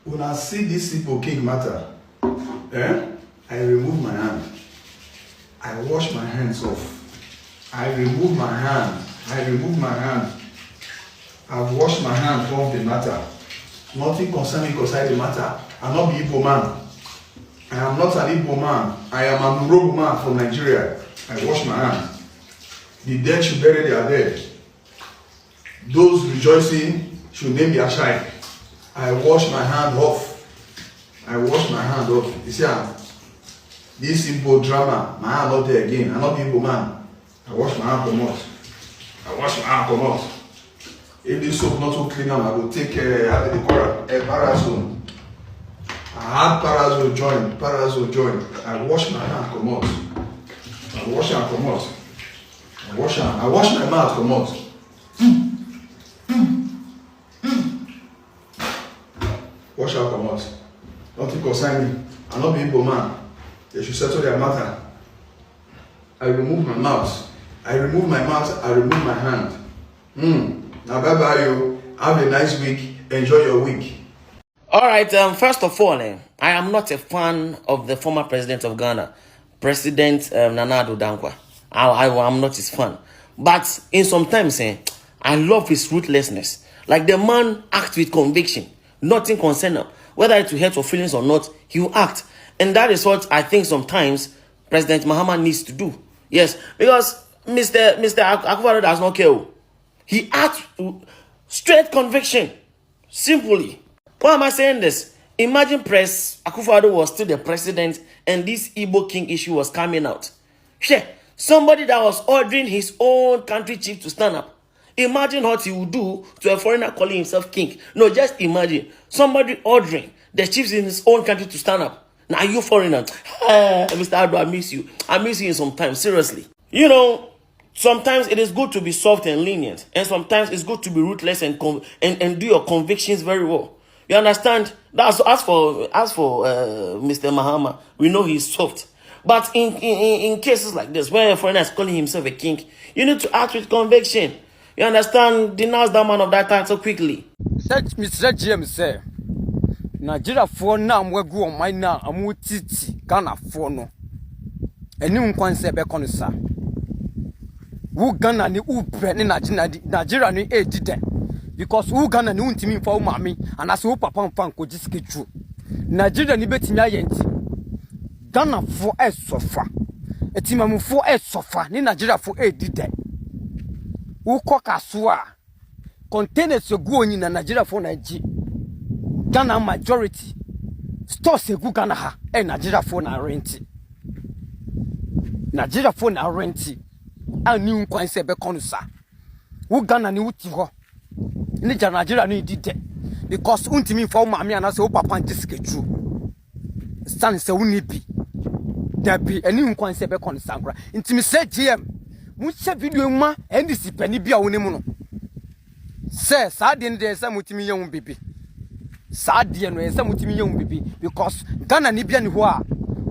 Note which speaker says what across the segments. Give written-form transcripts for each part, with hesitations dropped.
Speaker 1: when I see this Igbo king matter, I remove my hand. I wash my hands off. I remove my hand. I've washed my hand off the matter. Nothing concerning concerning the matter. I'm not the Igbo man. I am not an Igbo man. I am an Urobo man from Nigeria. I wash my hand. The dead should bury their dead. Those rejoicing should name their child. I wash my hand off. You see, this Igbo drama, my hand not there again. I'm not the Igbo man. I wash my hand come out. If this soap not too clean, I will take Parazone. I had Parazone join. I wash my hand come out. I wash my mouth come out. Wash out come out. Nothing concern me. I'm not the Igbo man. They should settle their matter. I remove my mouth. I remove my hand. Now bye bye you. Have a nice week. Enjoy your week.
Speaker 2: Alright, first of all, I am not a fan of the former president of Ghana, President Nana Addo Dankwa. I am not his fan. But in sometimes, I love his ruthlessness. Like the man acts with conviction. Nothing concern him. Whether it will hurt your feelings or not, he will act. And that is what I think sometimes President Mahama needs to do. Yes, because Mr. Akufo-Addo does not care. He acts straight conviction. Simply. Why am I saying this? Imagine Akufo-Addo was still the president and this Igbo king issue was coming out. Somebody that was ordering his own country chief to stand up. Imagine what he would do to a foreigner calling himself king. No, just imagine. Somebody ordering the chiefs in his own country to stand up. Now you foreigner. Mr. Addo, I miss you. I miss you sometimes, seriously. You know, sometimes it is good to be soft and lenient. And sometimes it's good to be ruthless and do your convictions very well. You understand? That's as for Mr. Mahama, we know he's soft. But in cases like this, where a foreigner is calling himself a king, you need to act with conviction. You understand? Denounce that man of that title quickly.
Speaker 3: Mr. James say, Nigeria for now, we go on my now, I'm with Titi, Ghana for no. And you can't say back on sir. Who Ghana ni Ubre ni Nigeria ni did because who Ghana ni untimi for mommy and as who papa fan could just get true. Nigeria ni beti na yenti. Ghana for a sofa. A team for a sofa, ni Nigeria for did. Who cock a swa containers so go in Nigeria for Nigeria. Ghana majority stores a good Ghana ha and Nigeria for na rent. Nigeria for na rent. I knew quite say beconsa. Who Ghana ni uti ho. Nigeria ni did because untimi for mammy and as a papa and just get true. Stand se unibi. There be a new quite say beconsa. Intimi said GM. Mucha video ma and this penny be a winimono. Say, Sadian there some mutimi young baby. Sadian where some mutimi young baby because Ghana Nibian Hua.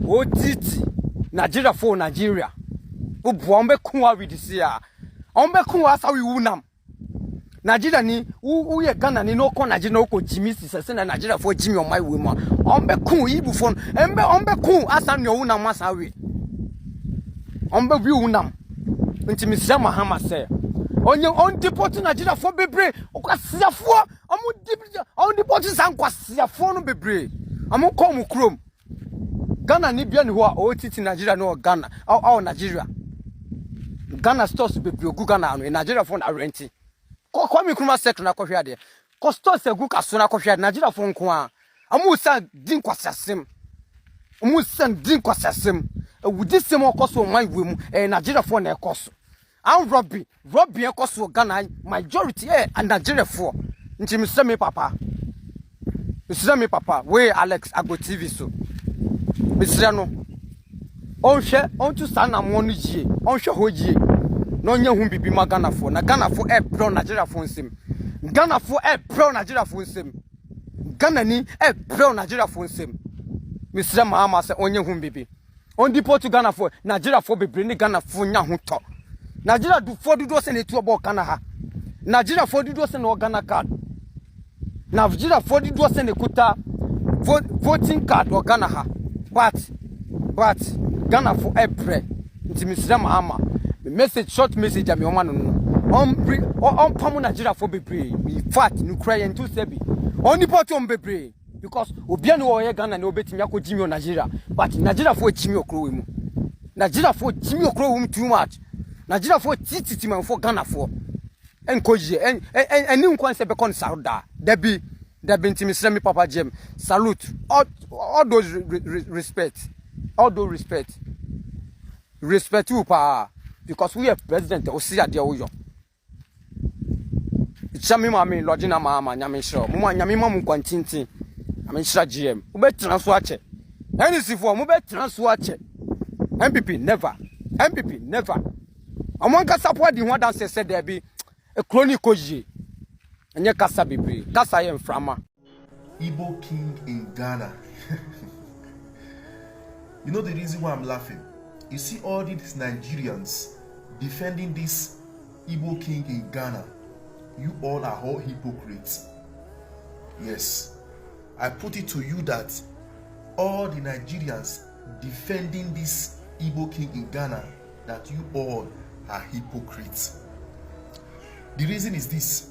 Speaker 3: Oh, Titi. Nigeria for Nigeria. Oh, Bombe Kuwa with this year. Ombe Kuwa sa we unam. Nigeria ni who ye Ghana ni no con Nigeria ko Jimmy Sisen and Nigeria for Jimmy on my woman. Ombe Ku Ibu phone. Ombe Ku asan your unam masawi. Ombe view unam. Nti Mr. Mahama say on deport Nigeria for bebre okwasiafo on deport san kwasiafo no bebre amu kom krom Ghana ni bia ni ho a o titi Nigeria no Ghana or Nigeria Ghana stores bebre ogu Ghana no Nigeria for na renti kwa mi kroma sector na kohwe ade ko stores egu kaso na kohwe ade Nigeria for nko a amu san din kwasiasem with this same cost of my women and Nigeria for na cost. I'm Robbie cost of Ghana majority and Nigeria for. Nti Mr. Papa, where Alex Ago TV so. Mr. No. On share on to stand am one year. On share hoji. No nya hu bibi ma Ghana for. Na Ghana for pro Nigeria for nsem. Ghana for pro Nigeria for nsem. Ghana ni pro Nigeria for nsem. Mr. Mahama say onye hu bibi. On deport to Ghana for Nigeria for be bring Ghana for nya hu to. Nigeria do for do se ne tu obo Ghana ha. Nigeria for do se no Ghana card. Nigeria for do se ne kuta voting card or Ghana ha. But Ghana for April. Intimisra ama. Message short message am your man no. On pamu Nigeria for bebre. We fat no cry and to sebi. Only part on bebre because obia no oye Ghana na obetimi akojimi Nigeria. But Nigeria for chimi okro mu. Nigeria for chimi okro too much. Nigeria for titi man for Ghana for. Encourage and new one say becon sauda. Debi intimisra me Papa Jem. Salute. All those respect. All those respect you pa because we have president o see ade o yo chami mama lodging mama nyame shiro mo nyame mamu kwantintin ame shira gm we be transfer ache NC for mo be transfer ache MPP never amon ka support the one that said there be a chronic oje enye kasa bebre kasa ye mframa
Speaker 1: Igbo king in Ghana. You know the reason why I'm laughing? You see all these Nigerians defending this Igbo king in Ghana. You all are all hypocrites. Yes, I put it to you that all the Nigerians defending this Igbo king in Ghana, that you all are hypocrites. The reason is this: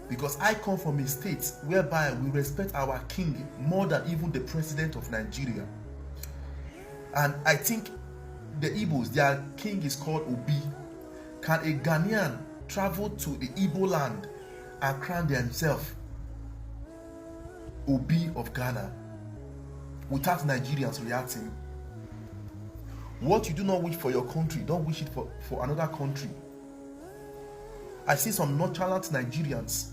Speaker 1: because I come from a state whereby we respect our king more than even the president of Nigeria. And I think the Igbos, their king is called Obi. Can a Ghanaian travel to the Igbo land and crown themselves Obi of Ghana without Nigerians reacting? What you do not wish for your country, don't wish it for another country. I see some nonchalant Nigerians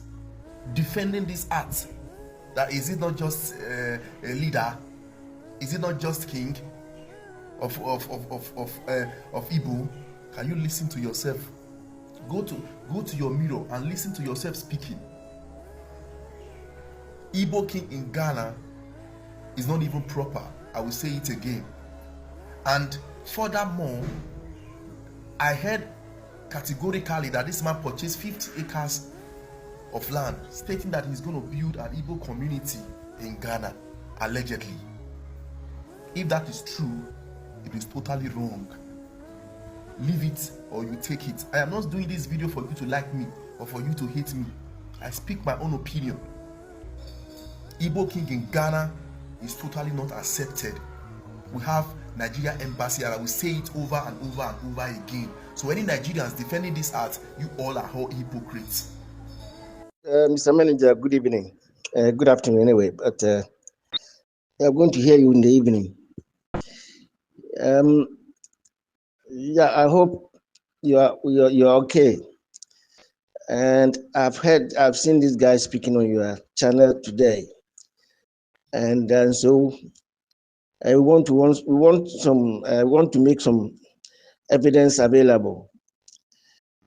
Speaker 1: defending this act. That is it not just a leader? Is it not just king of Igbo? Can you listen to yourself? Go to your mirror and listen to yourself speaking. Igbo king in Ghana is not even proper. I will say it again. And furthermore, I heard categorically that this man purchased 50 acres of land, stating that he's going to build an Igbo community in Ghana, allegedly. If that is true, it is totally wrong. Leave it or you take it. I am not doing this video for you to like me or for you to hate me. I speak my own opinion. Igbo king in Ghana is totally not accepted. We have Nigeria embassy, and I will say it over and over and over again. So any Nigerians defending this act, you all are all hypocrites.
Speaker 4: Mr. Manager, good evening. Good afternoon anyway, but I'm going to hear you in the evening. Yeah, I hope you're okay. And I've seen this guy speaking on your channel today, and so I want to make some evidence available.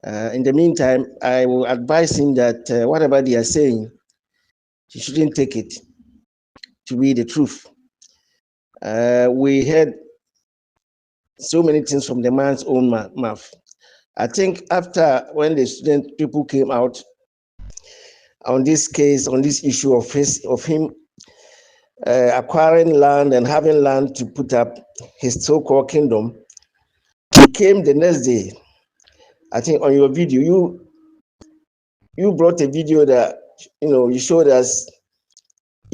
Speaker 4: In the meantime, I will advise him that whatever they are saying, he shouldn't take it to be the truth. We heard so many things from the man's own mouth. I think after when the student people came out on this case, on this issue of him acquiring land and having land to put up his so-called kingdom, he came the next day. I think on your video, you brought a video that you showed us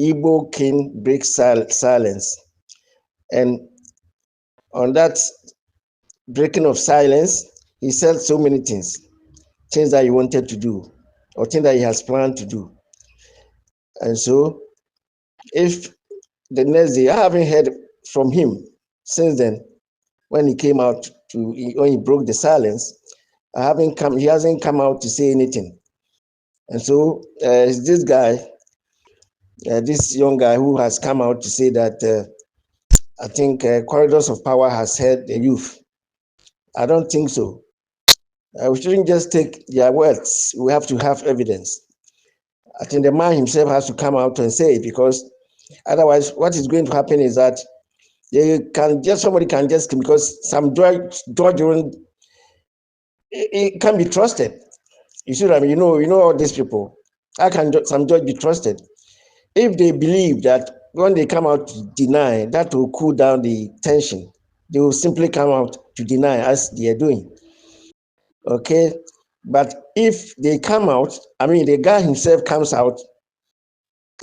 Speaker 4: Igbo king breaks silence, and on that breaking of silence, he said so many things that he wanted to do or things that he has planned to do. And so, if the next day I haven't heard from him since then, when he came out when he broke the silence, he hasn't come out to say anything. And so this guy, this young guy who has come out to say that I think Corridors of Power has heard the youth. I don't think so. We shouldn't just take their words. We have to have evidence. I think the man himself has to come out and say it, because otherwise what is going to happen is that somebody can just, because some judge it can be trusted. You see what I mean? You know all these people. How can some judge be trusted? If they believe that when they come out to deny, that will cool down the tension. They will simply come out to deny as they are doing. Okay, but if they come out, I mean, the guy himself comes out,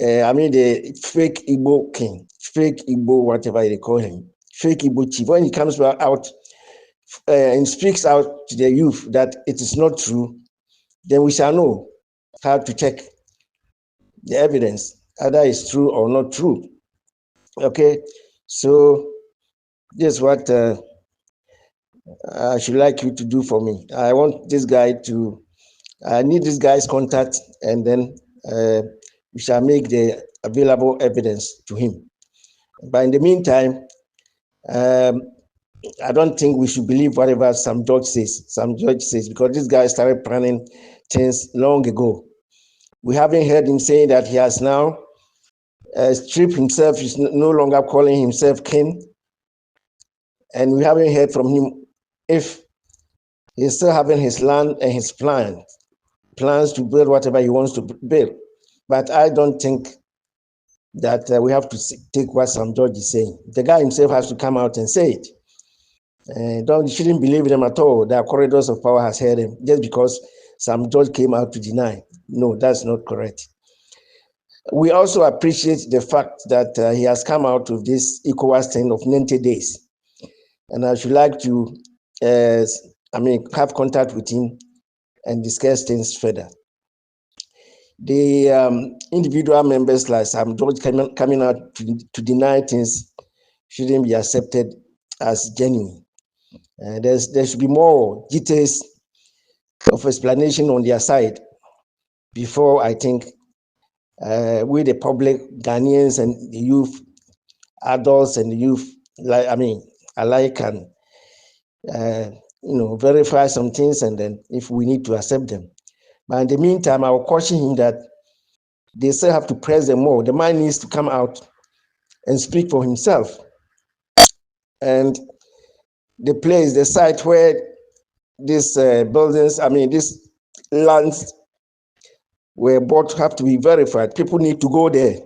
Speaker 4: I mean, the fake Igbo king, fake Igbo, whatever they call him, fake Igbo chief, when he comes out and speaks out to the youth that it is not true, then we shall know how to check the evidence, either it's true or not true. Okay, so this is what I should like you to do for me. I want this guy to, I need this guy's contact, and then we shall make the available evidence to him. But in the meantime, I don't think we should believe whatever some judge says, because this guy started planning things long ago. We haven't heard him saying that he has now stripped himself, he's no longer calling himself king. And we haven't heard from him if he's still having his land and his plans to build whatever he wants to build. But I don't think that we have to take what some judge is saying. The guy himself has to come out and say it. You shouldn't believe them at all. The corridors of power has heard him just because some judge came out to deny. No, that's not correct. We also appreciate the fact that he has come out with this ECOWAS thing of 90 days. And I should like to, have contact with him and discuss things further. The individual members, like some judge coming out to deny things, shouldn't be accepted as genuine. There should be more details of explanation on their side before I think we, the public, Ghanaians and the youth, adults and the youth, alike can verify some things, and then if we need to accept them. But in the meantime, I will caution him that they still have to press them more. The man needs to come out and speak for himself. And the place, the site where these buildings, these lands were bought, have to be verified. People need to go there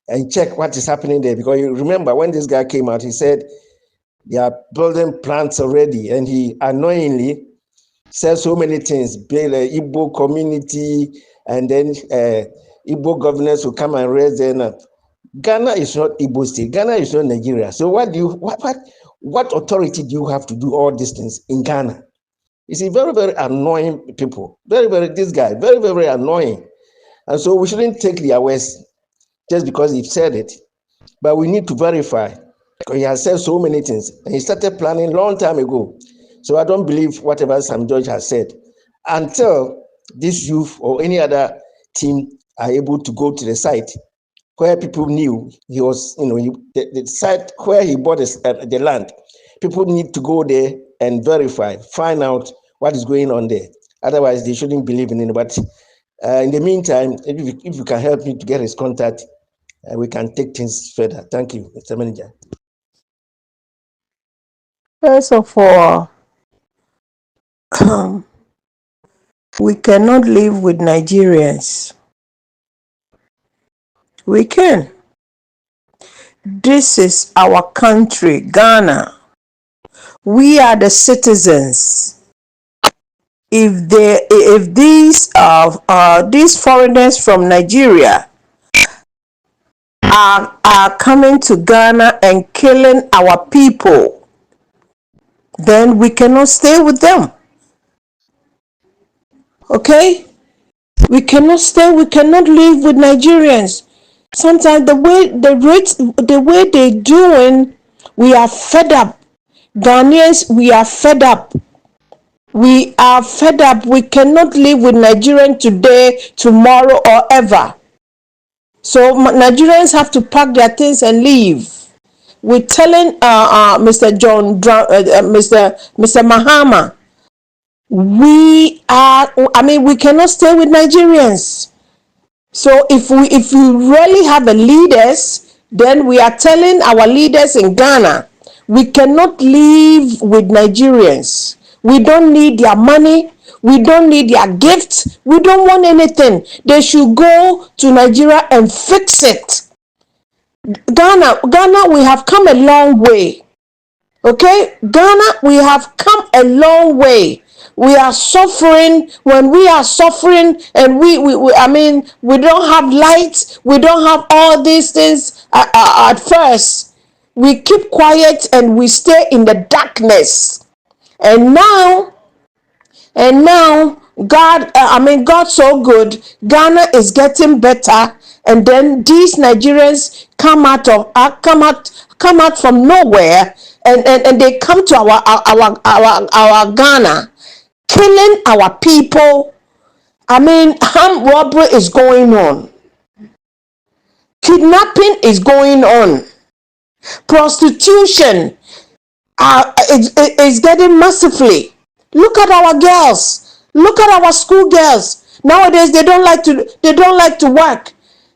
Speaker 4: and check what is happening there. Because you remember when this guy came out, he said they are building plants already, and he annoyingly said so many things, build an Igbo community, and then Igbo governors will come and raise them. Ghana is not Igbo state. Ghana is not Nigeria. So what authority do you have to do all these things in Ghana? You see, very, very annoying people. This guy, very, very annoying. And so we shouldn't take their words just because he said it, but we need to verify. Because he has said so many things, and he started planning long time ago. So I don't believe whatever some judge has said until this youth or any other team are able to go to the site where people knew he was, the site where he bought the land. People need to go there and verify, find out what is going on there. Otherwise, they shouldn't believe in it. But in the meantime, if you can help me to get his contact, we can take things further. Thank you, Mr. Manager.
Speaker 5: First of all, we cannot live with Nigerians. We can. This is our country, Ghana. We are the citizens. If these foreigners from Nigeria are coming to Ghana and killing our people, then we cannot stay with them. Okay? We cannot live with Nigerians. Sometimes the way they doing, we are fed up. Ghanaians, we are fed up. We are fed up. We cannot live with Nigerians today, tomorrow, or ever. So Nigerians have to pack their things and leave. We're telling Mr. Mahama, we cannot stay with Nigerians. So if we really have a leaders, then we are telling our leaders in Ghana, we cannot live with Nigerians. We don't need their money. We don't need their gifts. We don't want anything. They should go to Nigeria and fix it. Ghana, we have come a long way. Okay, Ghana, we have come a long way. We are suffering. When we are suffering, and I mean, we don't have light, we don't have all these things at first. We keep quiet and we stay in the darkness. And now, God's so good. Ghana is getting better, and then these Nigerians come out from nowhere, and they come to our Ghana, killing our people. Armed robbery is going on, kidnapping is going on, prostitution is getting massively. Look at our girls. Look at our school girls. Nowadays, they don't like to work.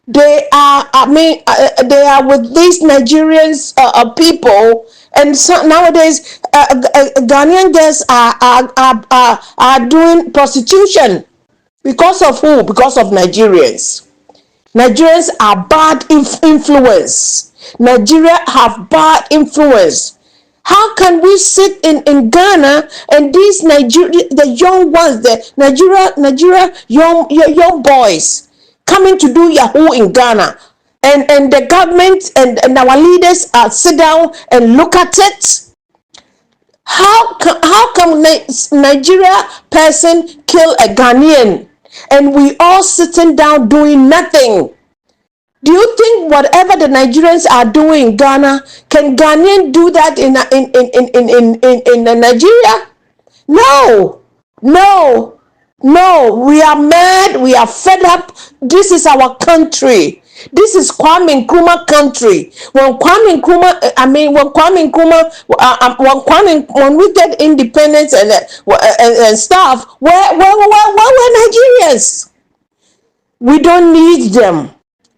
Speaker 5: They are, they are with these Nigerians people, and so nowadays, Ghanaian girls are doing prostitution because of who? Because of Nigerians. Nigerians are bad influence. Nigeria have bad influence. How can we sit in Ghana and these the young ones, the Nigeria young boys coming to do Yahoo in Ghana, and the government and our leaders sit down and look at it? How come Nigeria person kill a Ghanaian and we all sitting down doing nothing? Do you think whatever the Nigerians are doing in Ghana, can Ghanaian do that in Nigeria? No. We are mad. We are fed up. This is our country. This is Kwame Nkrumah country. When we get independence and stuff, where were Nigerians? We don't need them.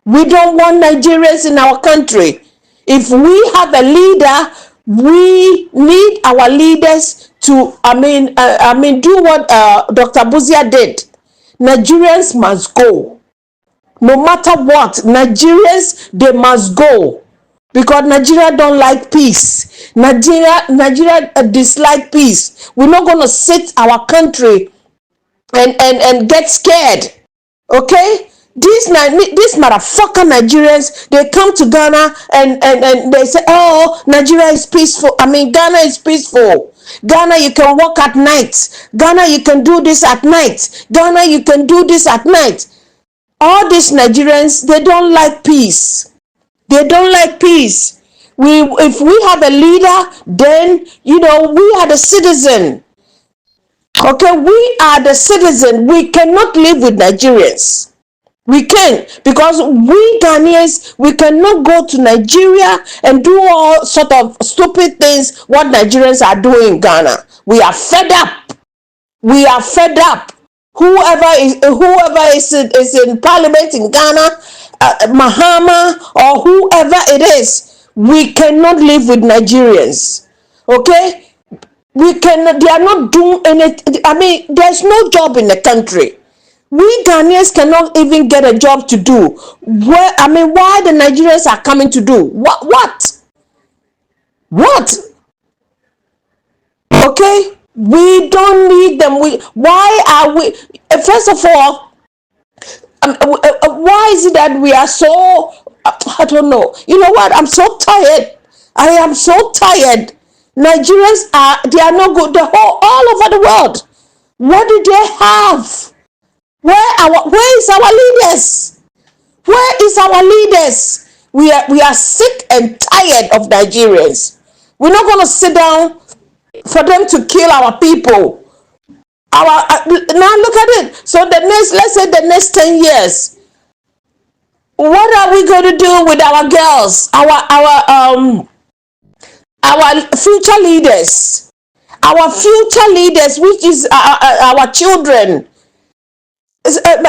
Speaker 5: We don't want Nigerians in our country. If we have a leader, we need our leaders to, do what Dr. Buzia did. Nigerians must go. No matter what, Nigerians, they must go. Because Nigeria don't like peace. Nigeria dislike peace. We're not going to sit our country and get scared. Okay? These motherfucker Nigerians, they come to Ghana and they say, oh, Nigeria is peaceful. Ghana is peaceful. Ghana, you can walk at night. Ghana, you can do this at night. Ghana, you can do this at night. All these Nigerians, they don't like peace. They don't like peace. If we have a leader, then, we are the citizen. Okay, we are the citizen. We cannot live with Nigerians. We can, because we Ghanaians, we cannot go to Nigeria and do all sort of stupid things what Nigerians are doing in Ghana. We are fed up. We are fed up. Whoever is in parliament in Ghana, Mahama or whoever it is, we cannot live with Nigerians. Okay? They are not doing anything. There's no job in the country. We Ghanaians cannot even get a job to do. Why the Nigerians are coming to do? What? Okay? We don't need them. Why are we? First of all, why is it that we are so? I don't know. You know what? I'm so tired. I am so tired. Nigerians they are not good. All over the world. What do they have? Where is our leaders? Where is our leaders? We are sick and tired of Nigerians. We're not going to sit down for them to kill our people. Now look at it. So let's say the next 10 years, what are we going to do with our girls, our future leaders, which is our children?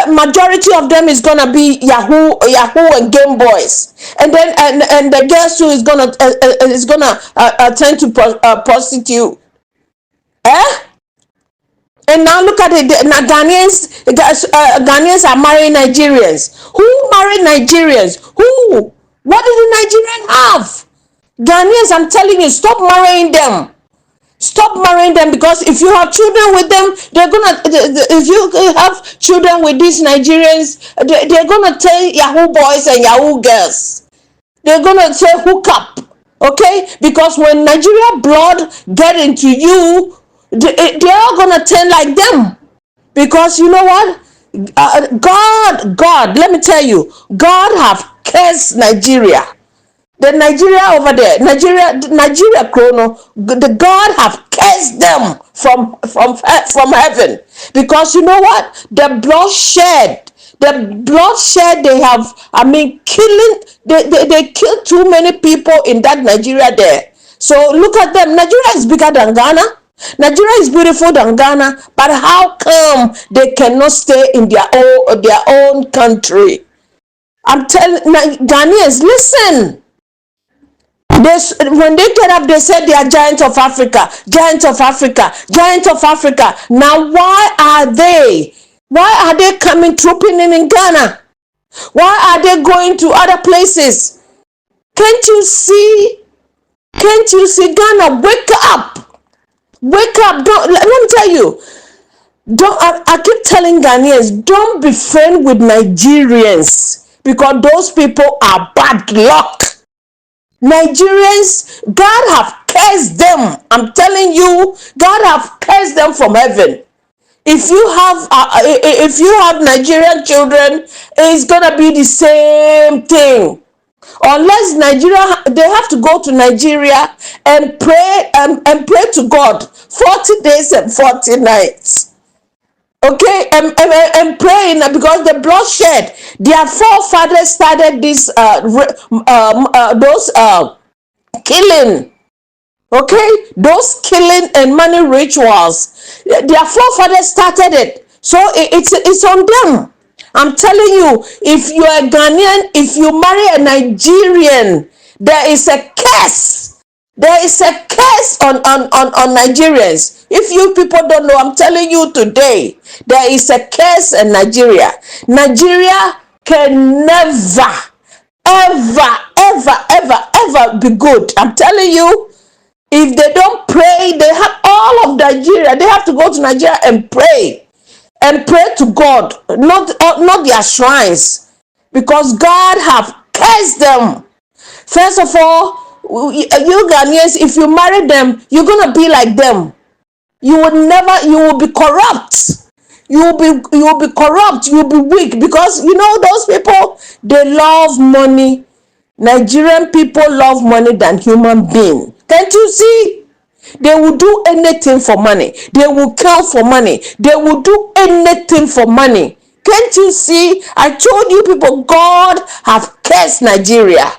Speaker 5: Majority of them is gonna be Yahoo and Game Boys, and then and the girls too is gonna turn to prostitute. And now look at it. Now Ghanaians are marrying Nigerians. Who married Nigerians? Who? What did the Nigerian have? Ghanaians, I'm telling you, stop marrying them. Stop marrying them, because if you have children with them, they're gonna. If you have children with these Nigerians, they're gonna tell Yahoo boys and Yahoo girls. They're gonna say hook up, okay? Because when Nigeria blood get into you, they're all gonna turn like them. Because you know what? God, let me tell you, God have cursed Nigeria. The Nigeria over there, Nigeria chrono, the God have cursed them from heaven. Because you know what? The bloodshed they have, I mean, killing, they killed too many people in that Nigeria there. So look at them. Nigeria is bigger than Ghana. Nigeria is beautiful than Ghana, but how come they cannot stay in their own country? I'm telling Ghanaians, listen. When they get up, they say they are giants of Africa, giants of Africa, giants of Africa. Now, why are they? Why are they coming trooping in Ghana? Why are they going to other places? Can't you see? Can't you see? Ghana, wake up! Wake up! Don't let me tell you. Don't I keep telling Ghanaians, don't be friends with Nigerians, because those people are bad luck. Nigerians, God have cursed them. I'm telling you, God have cursed them from heaven. If you have Nigerian children, it's gonna be the same thing. Unless Nigeria, they have to go to Nigeria and pray and pray to God 40 days and 40 nights. Okay, and praying, because the bloodshed, their forefathers started this killing. Okay, those killing and money rituals, their forefathers started it. So it's on them. I'm telling you, if you are Ghanaian, if you marry a Nigerian, there is a curse. There is a curse on Nigerians. If you people don't know, I'm telling you today, there is a curse in Nigeria. Nigeria can never, ever be good. I'm telling you, if they don't pray, they have all of Nigeria. They have to go to Nigeria and pray to God, not their shrines, because God have cursed them. First of all, you Ghanaians, if you marry them, you're gonna be like them. You will be corrupt. You will be corrupt. You will be weak, because you know those people, they love money. Nigerian people love money than human being. Can't you see? They will do anything for money. They will kill for money. They will do anything for money. Can't you see? I told you people, God have cursed Nigeria.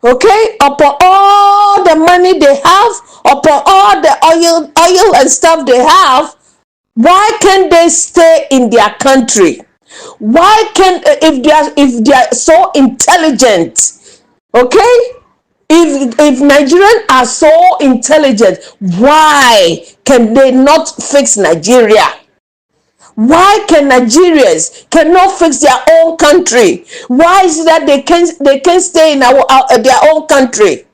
Speaker 5: Okay, upon all the money they have, upon all the oil and stuff they have, why can't they stay in their country? Why can't, if they are so intelligent, okay? If Nigerians are so intelligent, why can they not fix Nigeria? Why can Nigerians cannot fix their own country? Why is it that they can't stay in their own country?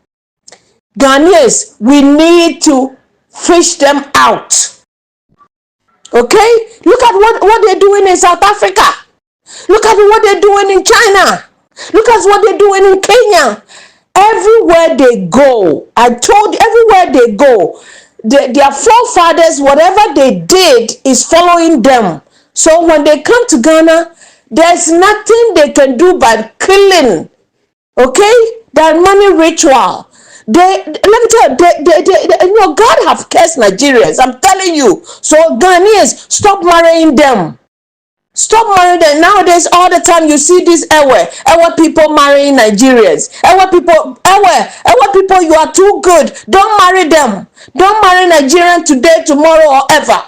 Speaker 5: Ghanaians, we need to fish them out. Okay? Look at what they're doing in South Africa. Look at what they're doing in China. Look at what they're doing in Kenya. Everywhere they go, I told you, everywhere they go, their forefathers, whatever they did is following them. So when they come to Ghana, there's nothing they can do but killing. Okay? That money ritual. Let me tell you, you know, God have cursed Nigerians. I'm telling you. So Ghanaians, stop marrying them. Stop marrying them. Nowadays, all the time you see this Ewe people marrying Nigerians. Ewe people, you are too good. Don't marry them. Don't marry Nigerian today, tomorrow, or ever.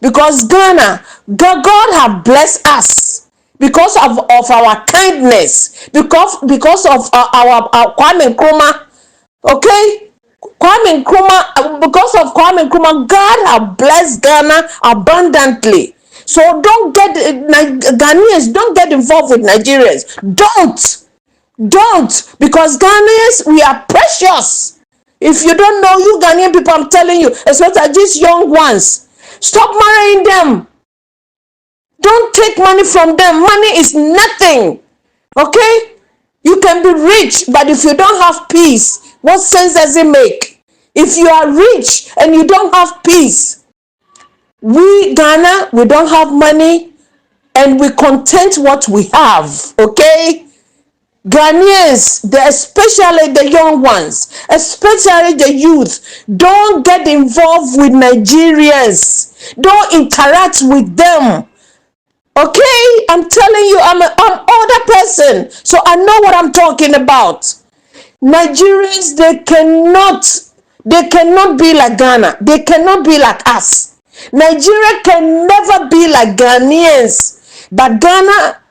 Speaker 5: Because Ghana, God have blessed us because of our kindness, because of our Kwame Nkrumah. Okay, Kwame Nkrumah, because of Kwame Nkrumah, God have blessed Ghana abundantly. So don't get Ghanaians, don't get involved with Nigerians. Don't. Don't, because Ghanaians, we are precious. If you don't know, you Ghanaian people, I'm telling you, especially these young ones, stop marrying them. Don't take money from them. Money is nothing. Okay? You can be rich, but if you don't have peace, what sense does it make? If you are rich and you don't have peace, we Ghana, we don't have money and we content what we have. Okay? Ghanaians, especially the young ones, especially the youth, don't get involved with Nigerians. Don't interact with them. Okay, I'm telling you, I'm older person, so I know what I'm talking about. Nigerians, they cannot be like Ghana. They cannot be like us. Nigeria can never be like Ghanaians. But Ghana,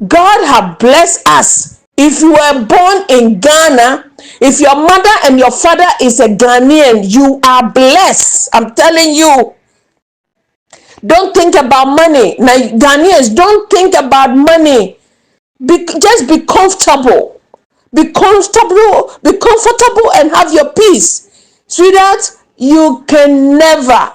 Speaker 5: God have blessed us. If you were born in Ghana, if your mother and your father is a Ghanaian, you are blessed. I'm telling you. Don't think about money. Now, Ghanaians, don't think about money. Just be comfortable. Be comfortable and have your peace. Sweetheart, you can never,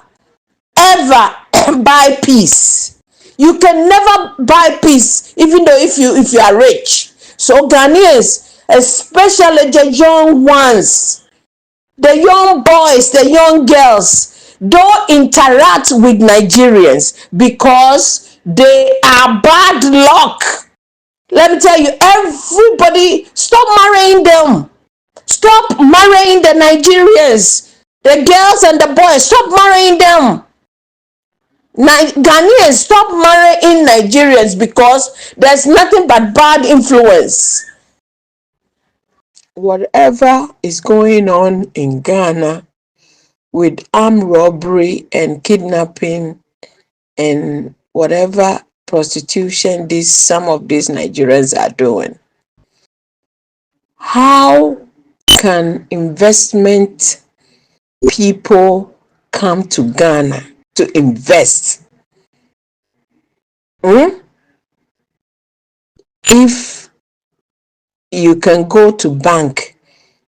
Speaker 5: ever buy peace. You can never buy peace, even though if you are rich. So Ghanaians, especially the young ones, the young boys, the young girls, don't interact with Nigerians because they are bad luck. Let me tell you, everybody, stop marrying them. Stop marrying the Nigerians. The girls and the boys, stop marrying them. Ghanaians, stop marrying Nigerians because there's nothing but bad influence. Whatever is going on in Ghana with armed robbery and kidnapping and whatever prostitution some of these Nigerians are doing, how can investment people come to Ghana to invest? If you can go to bank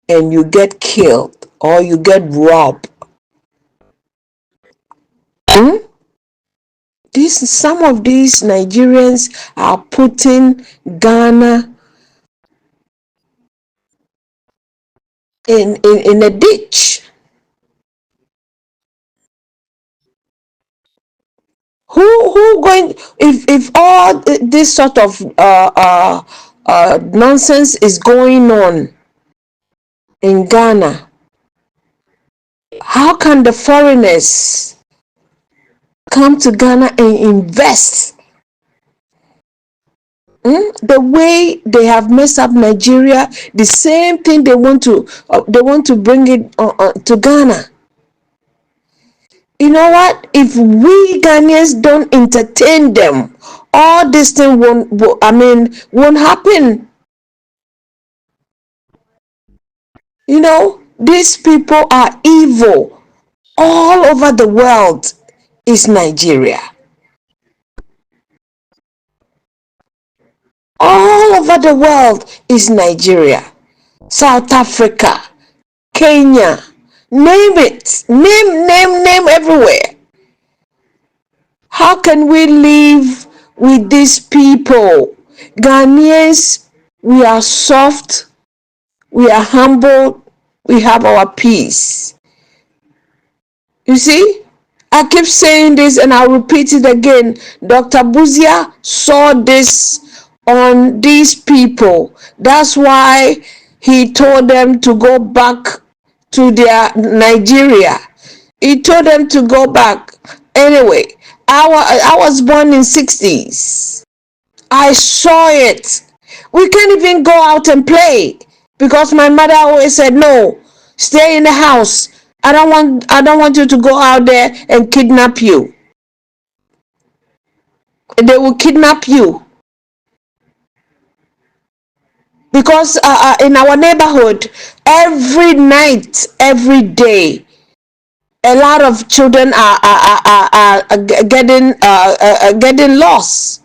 Speaker 5: and you get killed or you get robbed, some of these Nigerians are putting Ghana in a ditch. Who going, if all this sort of nonsense is going on in Ghana, how can the foreigners come to Ghana and invest? The way they have messed up Nigeria, the same thing they want to bring it to Ghana. You know what? If we Ghanaians don't entertain them, all this thing won't happen. You know, these people are evil. All over the world is Nigeria. All over the world is Nigeria. South Africa, Kenya, name it. Name everywhere. How can we live with these people? Ghanaians, we are soft, we are humble, we have our peace. You see, I keep saying this and I'll repeat it again. Dr. Buzia saw this on these people. That's why he told them to go back to their Nigeria. He told them to go back. Anyway, I was born in 60s. I saw it. We can't even go out and play because my mother always said, no, stay in the house. I don't want you to go out there and kidnap you. They will kidnap you. Because in our neighborhood, every night, every day, a lot of children are getting lost.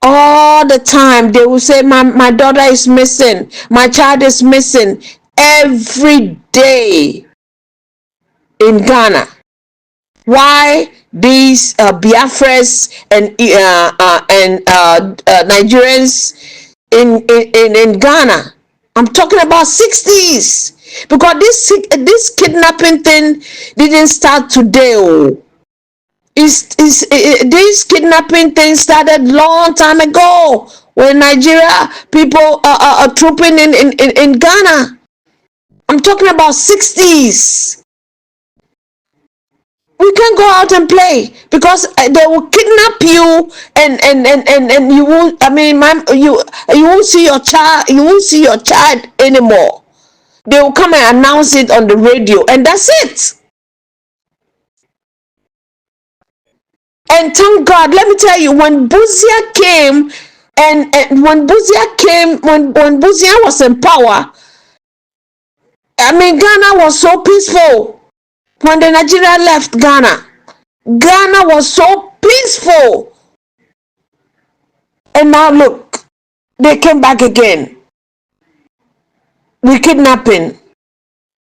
Speaker 5: all the time they will say my daughter is missing, my child is missing, every day in Ghana. Why these Biafras and Nigerians in Ghana? I'm talking about 60s, because this kidnapping thing didn't start today. Oh, this kidnapping thing started long time ago when Nigeria people are trooping in Ghana. I'm talking about 60s. We can't go out and play because they will kidnap you, and you won't. I mean, you won't see your child. You won't see your child anymore. They will come and announce it on the radio, and that's it. And thank God, let me tell you, when Buzia came, and when Buzia came, when Buzia was in power, I mean, Ghana was so peaceful. When the Nigeria left Ghana, Ghana was so peaceful. And now look, they came back again with kidnapping,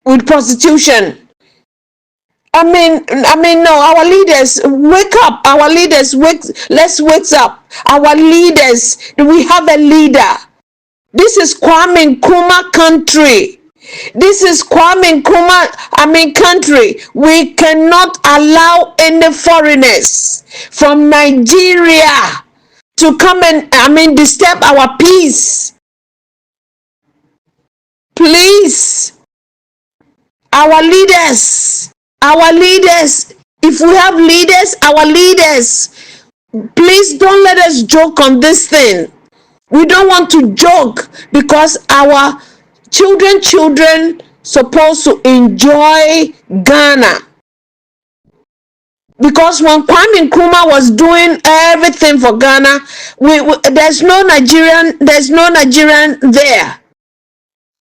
Speaker 5: with prostitution. I mean, no, our leaders, wake up. Our leaders, let's wake up. Our leaders, we have a leader. This is Kwame Nkrumah country. This is Kwame Nkrumah, country. We cannot allow any foreigners from Nigeria to come and, disturb our peace. Please, our leaders, if we have leaders, our leaders, please don't let us joke on this thing. We don't want to joke, because our children supposed to enjoy Ghana. Because when Kwame Nkrumah was doing everything for Ghana, there's no Nigerian there.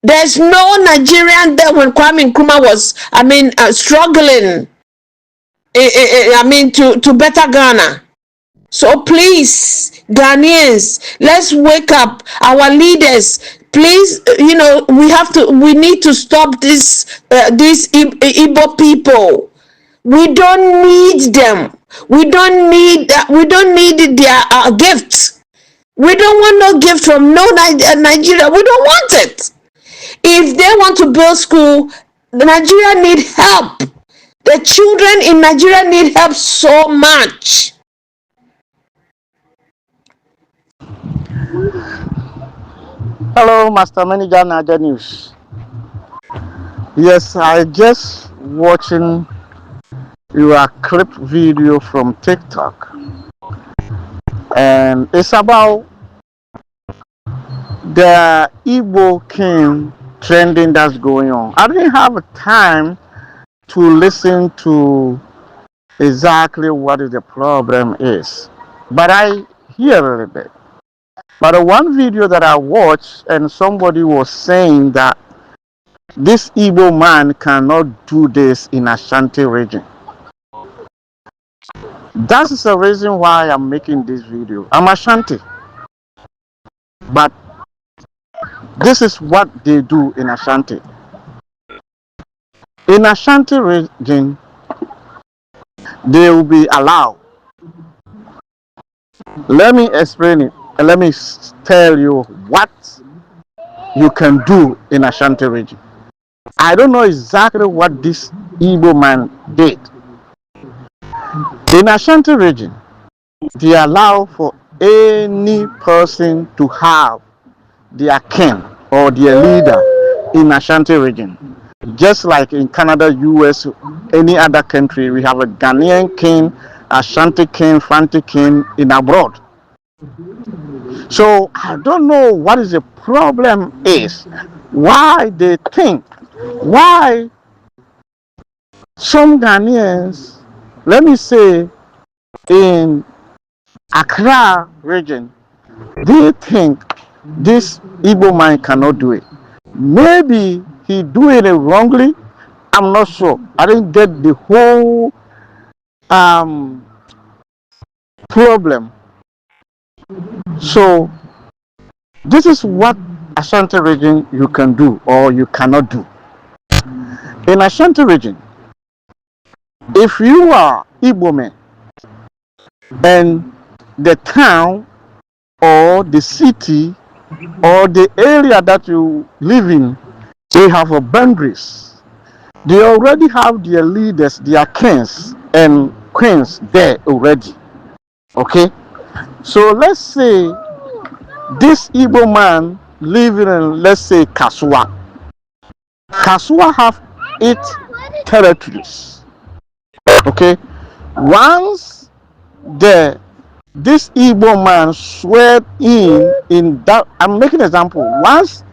Speaker 5: There's no Nigerian there when Kwame Nkrumah was, struggling, to better Ghana. So please, Ghanaians, let's wake up. Our leaders, please, we need to stop these Igbo people. We don't need them. We don't need their gifts. We don't want no gift from no Nigeria. We don't want it. If they want to build school, Nigeria need help. The children in Nigeria need help so much.
Speaker 6: Hello, Master Manager Naja News. Yes, I just watching your clip video from TikTok, and it's about the Igbo king trending that's going on. I didn't have time to listen to exactly what is the problem is, but I hear a little bit. But the one video that I watched, and somebody was saying that this Igbo man cannot do this in Ashanti region. That is the reason why I'm making this video. I'm Ashanti, but this is what they do in Ashanti. In Ashanti region, they will be allowed. Let me explain it. Let me tell you what you can do in Ashanti region. I don't know exactly what this Igbo man did. In Ashanti region, they allow for any person to have their king or their leader in Ashanti region. Just like in Canada, US, any other country, we have a Ghanaian king, Ashanti king, Fanti king in abroad. So I don't know what is the problem is. Why they think, why some Ghanaians, let me say in Accra region, they think this Igbo man cannot do it. Maybe he doing it wrongly. I'm not sure. I didn't get the whole problem. So this is what Ashanti region you can do or you cannot do. In Ashanti region, if you are Igbo man and the town or the city or the area that you live in, they have a boundaries. They already have their leaders, their kings and queens there already. Okay? So let's say this Igbo man living in, let's say, Kasua. Kasua have 8 territories. Okay? Once this Igbo man swear in that, I'm making an example. Once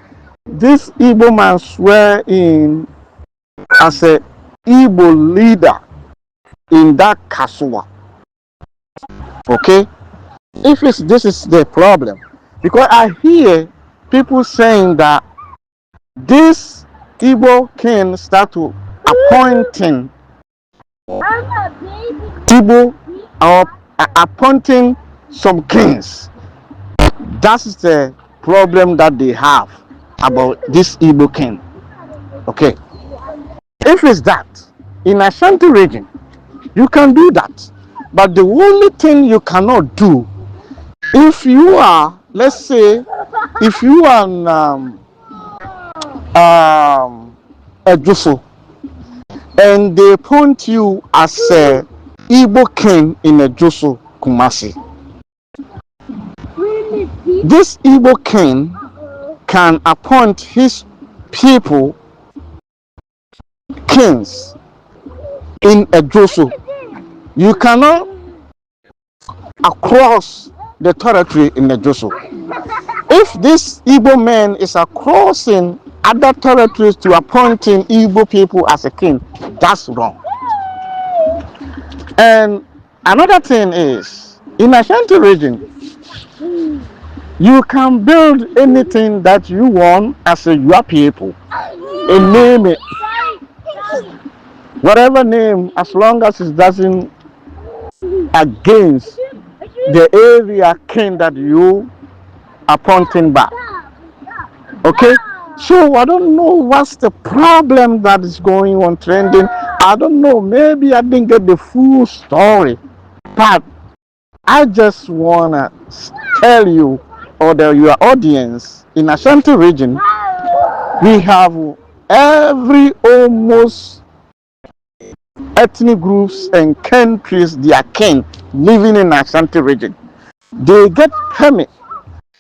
Speaker 6: this Igbo man swear in as a Igbo leader in that Kasua, okay, if this is the problem, because I hear people saying that this Igbo king start to appointing Igbo or appointing some kings. That is the problem that they have about this Igbo king. Okay, if it's that in Ashanti region, you can do that, but the only thing you cannot do, if you are, let's say, if you are a Juso and they appoint you as a Igbo king in a Juso Kumasi, this Igbo king can appoint his people kings in a Joso. You cannot across the territory in a Joso. If this Igbo man is crossing other territories to appointing Igbo people as a king, that's wrong. And another thing is, in Ashanti region, you can build anything that you want as your people and name it whatever name, as long as it doesn't against the area king that you appointing back. Okay, so I don't know what's the problem that is going on trending. I don't know, maybe I didn't get the full story, but I just wanna tell you or your audience, in Ashanti region we have every almost ethnic groups and countries, their kin living in Ashanti region. They get permit,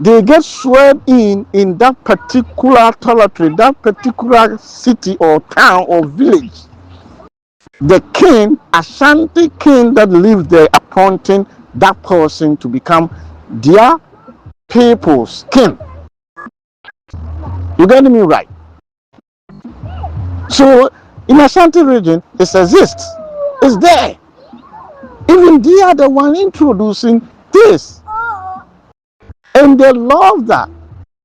Speaker 6: they get sworn in that particular territory, that particular city or town or village. The king, Ashanti king that lives there, appointing that person to become their people's king. You getting me right? So in Ashanti region, it exists. It's there. Even they are the one introducing this. And they love that.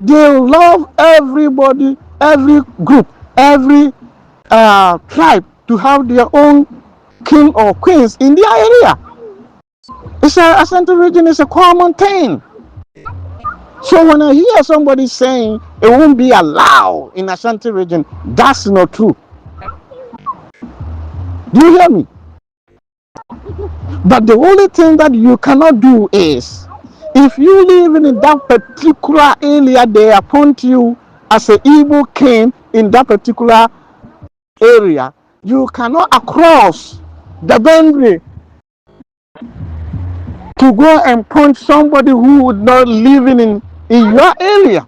Speaker 6: They love everybody, every group, every tribe to have their own king or queens in their area. Ashanti region is a common thing. So when I hear somebody saying it won't be allowed in Ashanti region, that's not true. Do you hear me? But the only thing that you cannot do is, if you live in that particular area, they appoint you as an Igbo king in that particular area, you cannot cross the boundary to go and punch somebody who would not living in your area.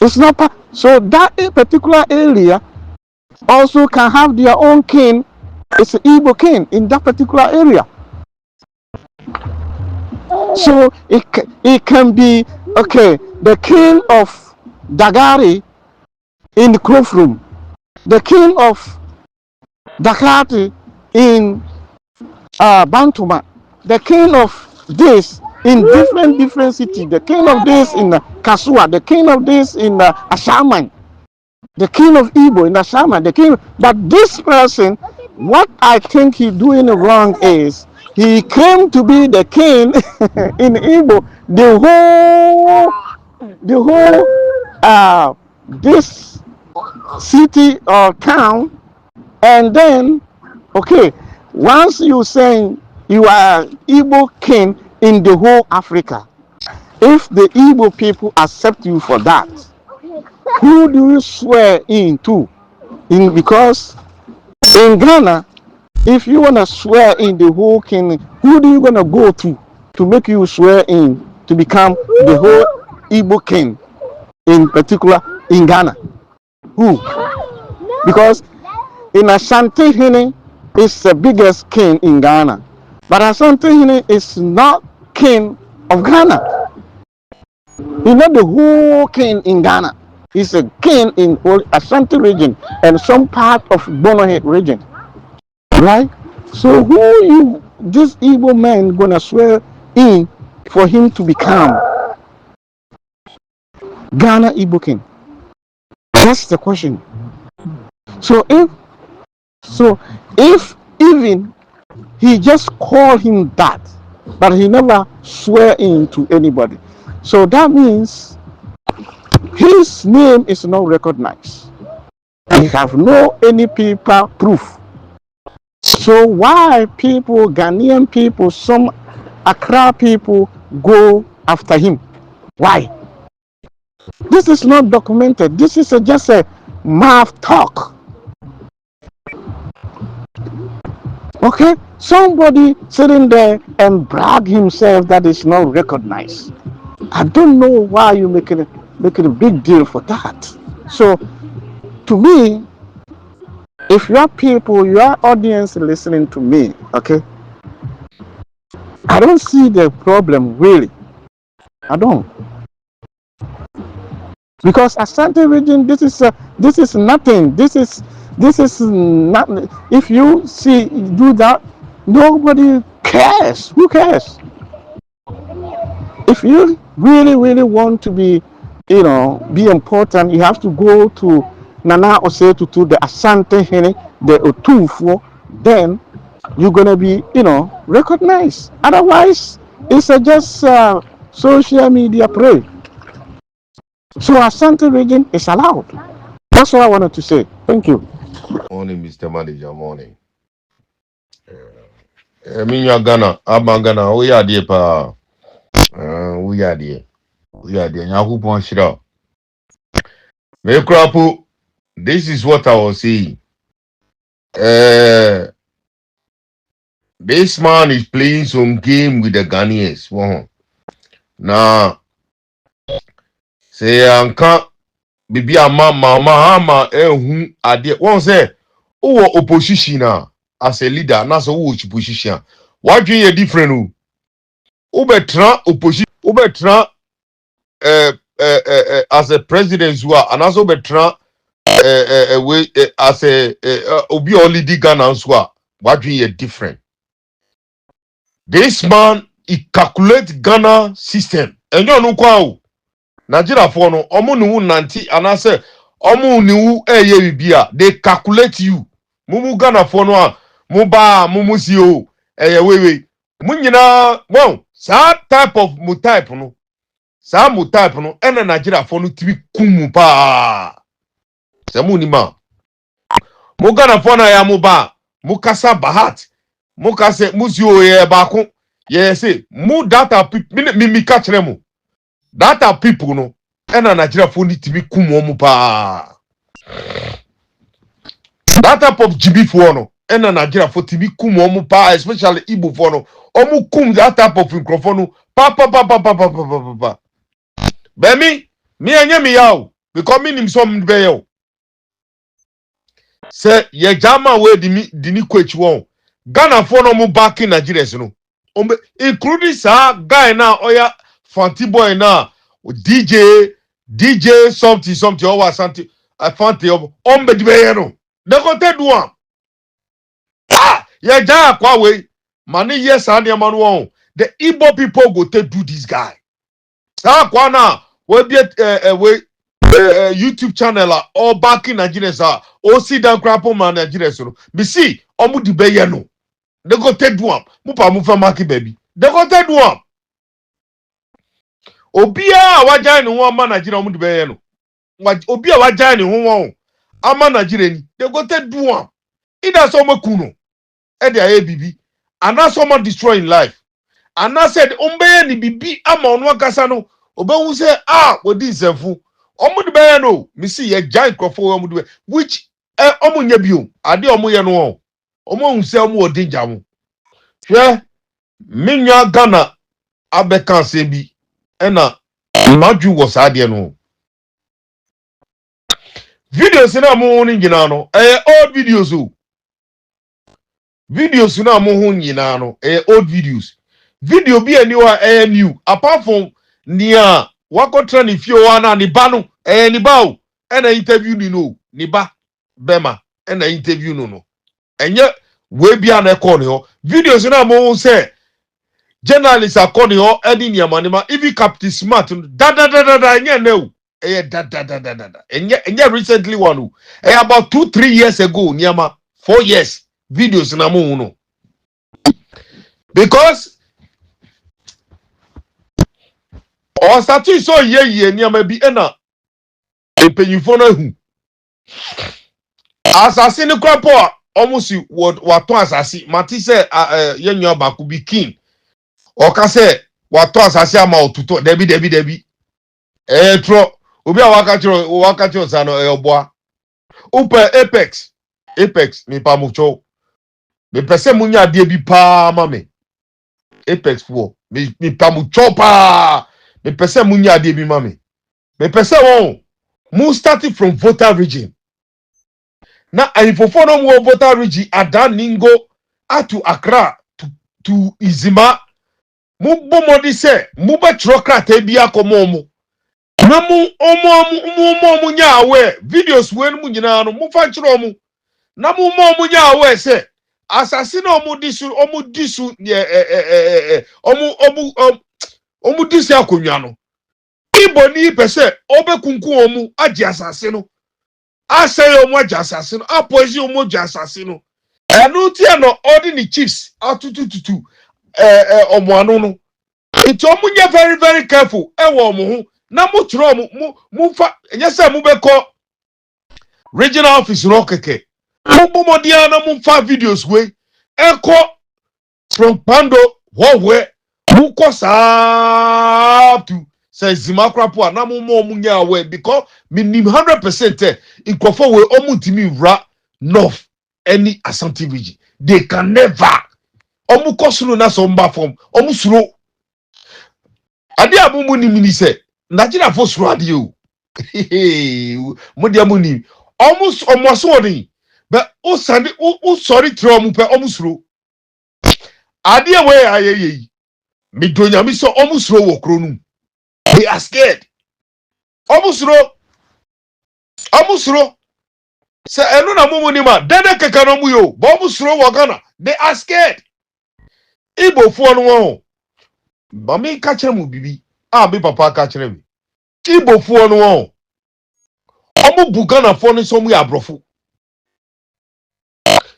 Speaker 6: It's not so that particular area also can have their own king. It's an Igbo king in that particular area. So it can be, okay, the king of Dagari in the Krofrum, the king of Dakati in Bantuma, the king of this in different cities, the king of this in Kasua, the king of this in Ashaman, the king of Igbo in Ashaman, the king. But this person, what I think he's doing wrong is, he claimed to be the king in Igbo, the whole this city or town, and then okay, once you saying you are Igbo king in the whole Africa, if the Igbo people accept you for that, who do you swear in to? In because in Ghana, if you wanna swear in the whole king, who do you gonna go to make you swear in to become the whole Igbo king, in particular in Ghana? Who? Because in Ashanti Hine is the biggest king in Ghana, but Ashanti Hine is not king of Ghana. He's not the whole king in Ghana. He's a king in whole Ashanti region and some part of Bonohead region, right? So who you this Igbo man gonna swear in for him to become Ghana Igbo king? That's the question. So if even he just called him that, but he never swear in to anybody, so that means his name is not recognized. He have no any paper proof. So why people, Ghanaian people, some Accra people go after him? Why? This is not documented. This is just a mouth talk. Okay, somebody sitting there and brag himself that is not recognized. I don't know why you making a big deal for that. So to me, if your people, your audience listening to me, okay, I don't see the problem really. I don't, because Ashanti region, this is nothing. This is not. If you do that, nobody cares. Who cares? If you really want to be, be important, you have to go to Nana Osetu, to the Asante Hene, the Otufo, then you're gonna be, recognized. Otherwise, it's just social media play. So Asante region is allowed. That's what I wanted to say. Thank you.
Speaker 7: Morning, Mr. Manager. Morning. Minya Ghana, Abba Ghana, we are there, pa. We are there. We are there. Yahu Ponshira. Mekrapu, this is what I was saying. This man is playing some game with the Ghanaians. Now, say, Anka, Bibi Mama, who are there. One say, oh, opposition as a leader, not so which position. Why do you different? Ubetra opposition, Ubetra as a president, and also Ubetra as a Obi only di Ghana. What do you different? This man, he calculate Ghana system. And you know how Nigeria for no omu nu nanti and I say omu nu bia they calculate you. Mumu Ghana for no mumu si o we munyina well sa type of mu type no sa mu type no ena Nigeria for no tibi kumu pa se mu ni ma mu Ghana for na ya mu ba mu kasa bahat mu kase mu si o ye ba ko ye say mu data mi catch them data people no ena Nigeria for ni tibi kumu mu pa data pop GB for no ena Nigeria for tibi kumu mu pa, especially Igbo for no omu kum that type of microphone pa. Bemi me anya me yaw because me nim some be yaw say ye jama we di ni kwachi won Ghana for no mu back in Nigeria no including sa guy na oya Fanti boy na DJ something over Ashanti Fanti ombe di be no they go take do am ye ja kwa we mani yes and man won the Igbo people go take do this guy sa kwa na we be YouTube channel or back in Nigeria sa o see dan crapo man Nigeria so be see omu di be no they go take do am mu pa mu fa market baby they go take do am obia wajan ne ho ama Nigeria mu de be no obia wajan ne ho won ama Nigeria ni they go take do am either so maku no e dey aye bibi and na so ma destroy in life and I said ombe ni bibi ama ono akasa no obehu say wodi nsemfu omo de be no me see ye giant crofo omo de which omo nya bio ade omo ye no omo hu say omo odi jamu hwe minwa Ghana abeka se bi ena maju was ade no videos na mo ni nyina no old videos o videos na mo ho nyina no old videos video bi ani wa new apart from nia wakotra ni fie wa na ni ba no ni ba o ena interview ni no ni ba bema ena interview no enye we bia na ekọ ni ho videos na mo say journalists akọ ni ho edi ni amanema even Captain Smart da enye na o da enye recently one o about 2-3 years ago niama 4 years videos na mo no because o start so ye niama bi na empenyifo na hu asase ni kwapo almost wato asase mati se yenyo baku bi king o ka se wato asase ama otuto debi tro obi a waka chiro sa no oboa upe apex mi pa mucho me pese munya de bi pa ma me apex fo mi pa mucho pa me pese munya de bi ma me pese won mu starting from voter region na ayifofo no mu voter region adan ningo atu Accra to Izima mu bomodi se mu be tro krata bi akomo mu na mu omo nya awe videos we mu nyina no mu fa kiro mu na mu nya awe se asase na omo disu omo disu akonwa no Igbo ni pese obekunku omo agi asase no asay omo agi asase no apozi omo agi asase no enu tie no ordinary chiefs atutututu omo anu no it omo nya very very careful ewo omo ho na mu tro mu fa nyese mu beko regional office no keke mu bomodia na mu fa videos we eko from Pando wowe mu ko sa to say Zimakrapo na mu nya awe because minim 100% ikrofo we omutimi ra north any Ashanti region they can never omu kosuru na so mba form omu suro ade abumu ni mini se Nigeria for suro ade o mo dia mo ni omu so oni but o sande o sorry tro omu pe omu suro ade we ayeye mi donya mi so omu suro wo kronu they are scared omu suro se enu na mumu ni ma dede keka no mu yo bo omu suro wo Ghana they are scared Igbo fo no won ba mi ka kire mu bibi be papa ka kire mi Igbo fo no won omu bu Ghana fo no so mu ya brofo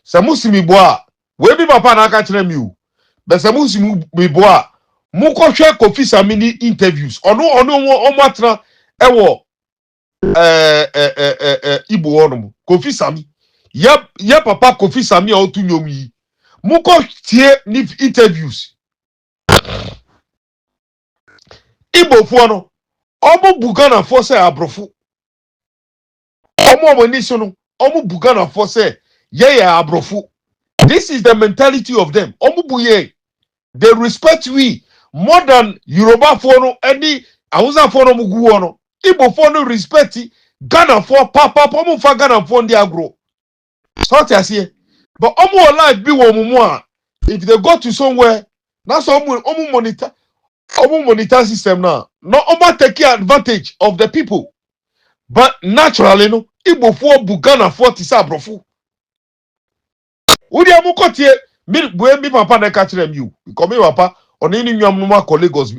Speaker 7: se musimi bo a we bi papa na ka kire mi o be se musimi bo a mu ko hwe Kofi Samini interviews ono omo atra ewo Igbo ono Kofi Sami ye papa Kofi Sami o tu nyom yi mu ko tie ni interviews Igbo fo no omo bugana fo se abrofo omo ni so no omo bugana fo se ye abrofo this is the mentality of them omo buye they respect we more than Yoruba fo no any Hausa fo no mugu no Igbo fo no respect Ghana fo papa omo fa Ghana fo ndi agro so ti ase but omo life bi wo mumu a if they go to somewhere that's omo monitor system now no omo take advantage of the people but naturally no Igbo fo bu Ghana fo ti sa brofo udi amu kotie mi papa na ka kire mi o because me papa on any nwam no ma Lagos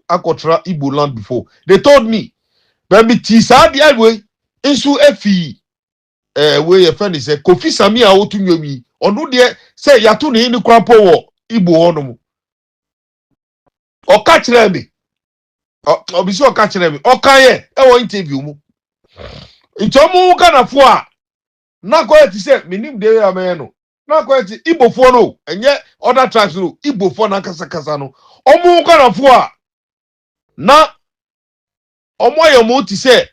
Speaker 7: akotra Igbo land before they told me but me ti sa dia we nsu efi we your friend say Kofi Sami a otu nwami onu de say yato ne ni kwapo wo Igbo hono mu o ka kire mi obisi o ka kire me o kan ye e wo interview mu nti omu Ghana fo a na ko eti se minim de ya me no na ko eti Igbo fo no enye other tribes no Igbo fo na kasa no omu Ghana fo a na omo ye mo ti se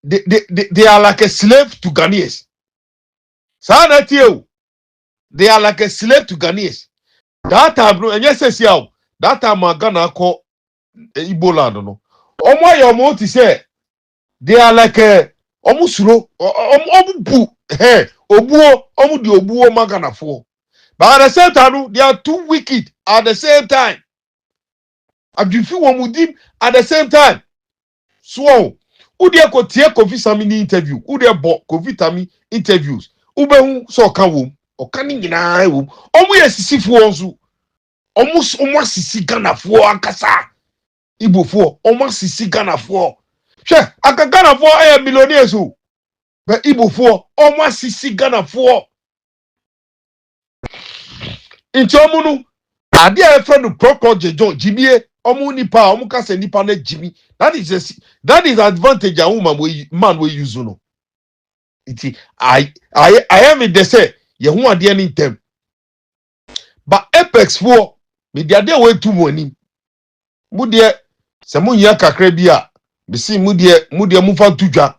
Speaker 7: they are like a slave to Ghanaians. Sa na tie o. They are like a slave to Ghanaians. That time no enye sesi awo. That time Ghana ko Igbo land no. Omo ye mo ti say they are like a omo suro omo bu obuo omo di obuo Ghana fo. But at the same time no, they are too wicked at the same time. Adufi wo mudim at the same time. So Ude ko tie Kofi Sami interview. Ude bo Kofi Tami interviews. Ube hu so ka wom. O ka ni nyina wom. Omo ye sisifo nso. Omo sisi Ghana fo akasa. Igbo fo, omo sisi Ghana fo. Hwe, aka Ghana fo aye millionaires o. Be Igbo fo, omo sisi Ghana fo. Inti omo nu ade a friend Proko Jejon Jibie omo nipa omo ka se nipa na Jimi. That is advantage a woman we use no. Iti I am in the say ye hu ade any tem. But Apex for me the ade we tu monim. Mu de se mu nya kakra bi a be si mu de mu fa tudwa.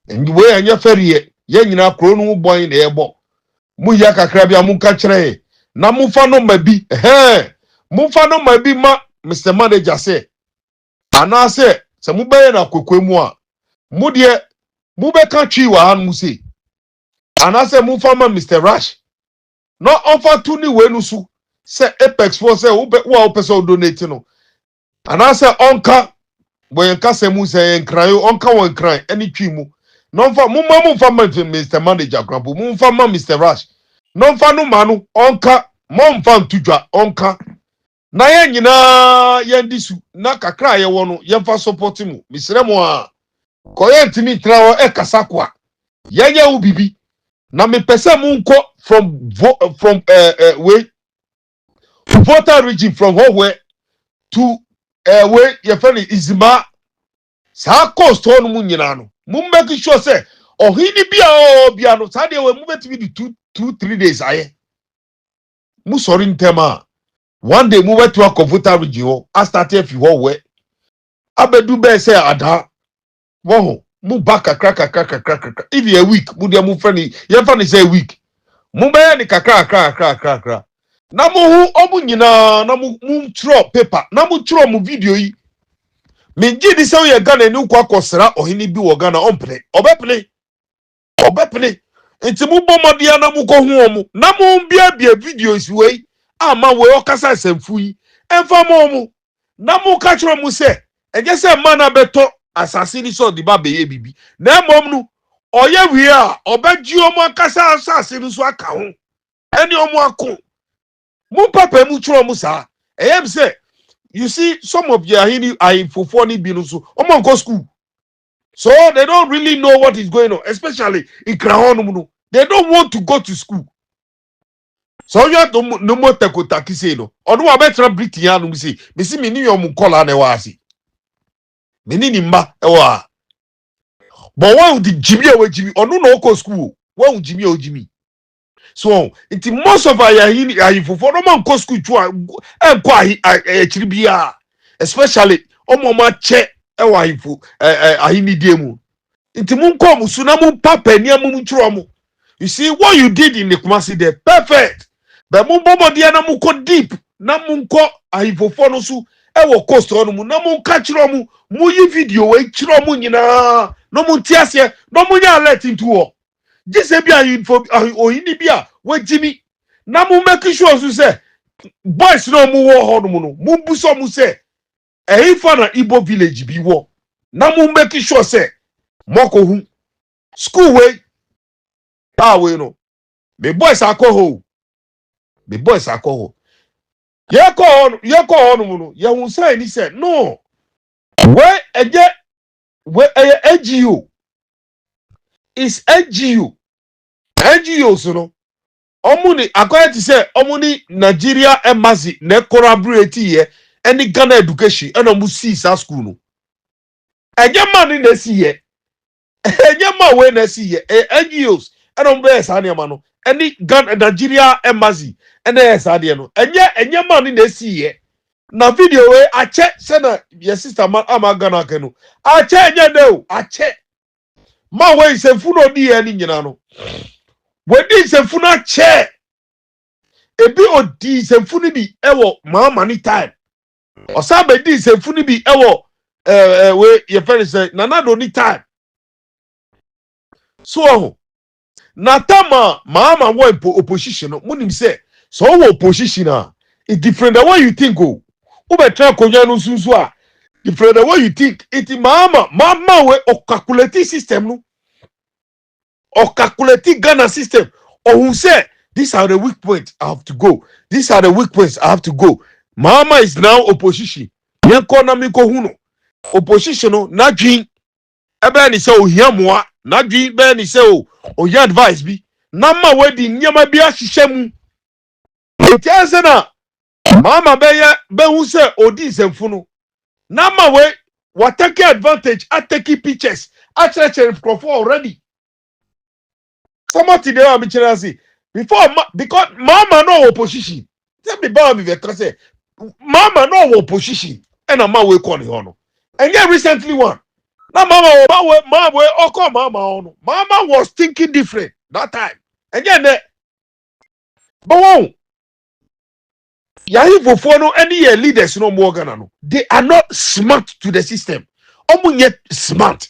Speaker 7: Ndi we anya ferie ye nyina kro no boy na ebo. Mu ya kakra bi a mu ka kire na mu fa no mabi mu fa no mabi ma Mr. Manager say ana say se mu beye na kokwemu a mu de mu be ka twi wa han mu say ana say mu fa ma Mr. Rush no offer to ni we nu su say Apex for say wo person donate no ana say onka boy nka se mu say nkran onka won nkran ani twi mu no fa mu ma Mr. Manager krampo mu fa ma Mr. Rush no fa no ma no onka mo mfa ntudwa onka na ye nyina ye ndisu na kakra ye wo no ye fa support mu misre mo a koye ntimi trawo e kasakwa ye nya u bibi na me pese mu nko from way voter region from where to way ye fani izima sa cost on mu nyina no mu make sure say ohini bia no sa de we mu betimi di 2-3 days aye mu sorry ntema one day mu wetu akovuta region I started fi ho we abedu be say ada wo mu back kakra if a week mu de mu fani ye fani say week mu be ni kakra na mu hu omu nyina na mu throw paper na mu throw mu video yi me gi di say ye Ghana ni kwa kosra ohini bi wo Ghana omple obepele enti mu bomodia na mu ko hu omu na mu bia videos we ama we okasa semfu yi emfa mu na mu ka kiro mu se eje se mana beto asase ni so di ba be ye bibi na mom nu oye wi a obaji omu akasa asase ni so aka ho eni omu ako mu papa mu kiro mu sa eyem se you see some of your fofo ni bi no so omo go school so they don't really know what is going on especially in Krahonum. They don't want to go to school. So you have to no more takotaki say no. Onu wa betra Britain anu say. Me see me ni yom kola na wa asi. Me ni nimba e wa. But one the Jimmy we Jimmy onu no go school. One Jimmy o Jimmy. So it most of our fofo no man go school to enko chiri bia especially omoma che e wa info ahini diemu. It mun ko musu na mun papa ni amu chiro mo. You see what you did in the Kumasi there, perfect. But mun bomo dia na mun ko deep, na mun ko ahifofo no so e wo coast no mu na mun ka kiro mu mu yi video we kiro mu nyina no mun tiase no mun ya alert into wo. Jise bia info ohini bia we Jimmy na mun make sure so say boys no mu wo ho no mu no mun bu so mu say e ifo na Igbo village bi wo na mun make sure say moko hu school we we no the boys are ho ye ko on no ye hu say ni say no where eje where AGU is AGU so no omuni according to say omuni Nigeria embassy na collaborate here any Ghana education and omu see sa school no enye man ni na si ye enye man we na si ye NGOs and omu be sa ne ma no any Ghana Nigeria embassy and sa de no enye man ni na si ye na video we ache se na your sister man ama Ghana ke no ache enye de o ache ma we se funo di ye ni nyina no we di se funo che ebi odi se funi bi ewo mama ni time osabe di se funi bi ewo we ye fere say nanado ni time so na tama mama wo opposition no munim say so wo opposition a it different the way you think go u be try konya no sunsu a different the way you think it mama we o calculate system no o calculate Ghana system or who say these are the weak points I have to go. These are the weak points I have to go. Mama is now opposition. Economic huno. Opposition no na dream. Ebe ni say ohia moa. Na dream be ni say o ya advice bi. Na ma we di nyama bi ahihye mu. Etiase na mama be hu say odi semfu no. Na ma we what take advantage, I take pictures. I check already. Somebody there am say before because mama no opposition. Tell me ba me veka say mama no opposition and ama we call no. And yeah recently one. Now mama we oko mama ono. Mama was thinking different that time. And yeah but won yahi fofo no any leaders no more Ghana no. They are not smart to the system. Omu yet smart.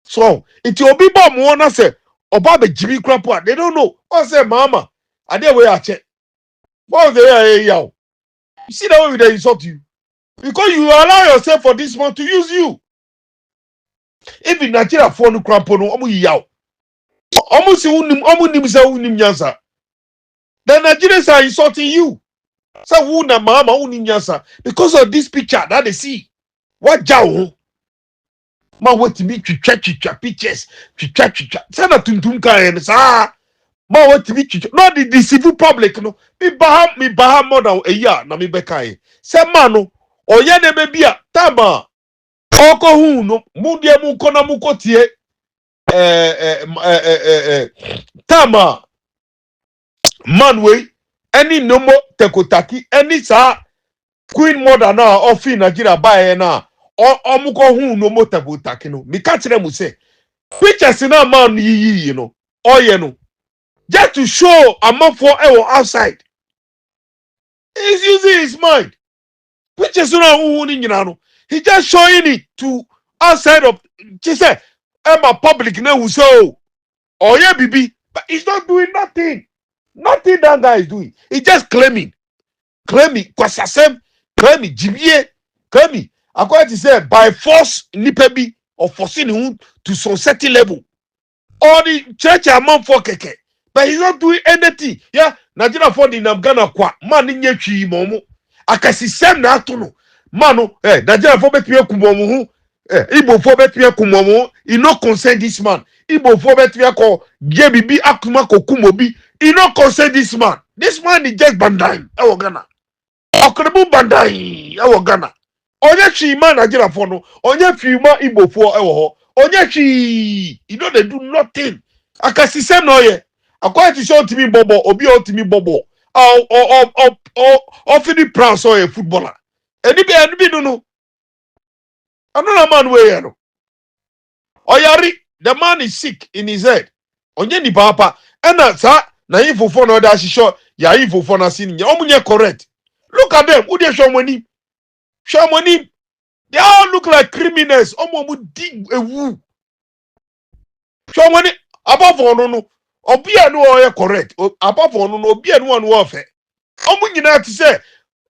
Speaker 7: So it will be ba mo na say oba be jimi krapo they don't know. O say mama ade we ache. What they yaw. You see that way they insult you because you allow yourself for this man to use you. If in Nigeria for no krapo no omu yaw. Omu si unim say unim nyansa. The Nigerians are insulting you. Say una mama unim nyansa because of this picture that they see. What jaw? Ma what to be chicha pictures, chicha. Sana tuntum kan sa. Ma what to be not the civil public no. Me baham more than a year na me bekai. Say man no. Oya ne be bia tama. Oko hu no. Mu die mu kona mu kotie. Tama. Man we. Any nomo tekotaki. Any sa. Queen mother na ofi Nigeria buy na. Omuko hu no motabu takino. Mi kachire mu say pictures na man yi you know. Oye no. Just to show a man for outside. He's using his mind. Pictures na hu ni nyina no. He just showing it to outside of she say Emma public na who so oye bibi but he's not doing nothing. Nothing that guy is doing. He just claiming kwasasem claiming jibie claiming according to say by force nipebi or forcing him to some certain level. Or the church among for keke. But he's not doing anything. Yeah, Nigeria for the Ghana kwa man nye chi momo. Akasi sem na atono. Mano, Nigeria for betwe kumomo. Igbo for betwe kumomo. He no concern this man. Igbo for betwe ko jebibi akuma ko kumobi. He no concern this man. This man is just bandai. Ewo Ghana. Okrebu bandai. Ewo Ghana. Onye chi man Nigeria for no. Onye chi man Igbo for ewo ho. Onye chi. You know they do nothing. Akasi sem no ye. According to show Timmy Bobo, Obi Timmy Bobo. Fini Prince or a footballer. Any no no. Another man way no. Oyari, the man is sick in his head. Onye ni papa. And that's na info for no that she show ya info for na sin. Omunye correct. Look at them. Who they show money? Show money. They all look like criminals. Omo dig a woo. Show money. Above all no. Obi anu oye correct. Apart from no obi anu anu ofe. Omu nyina ti say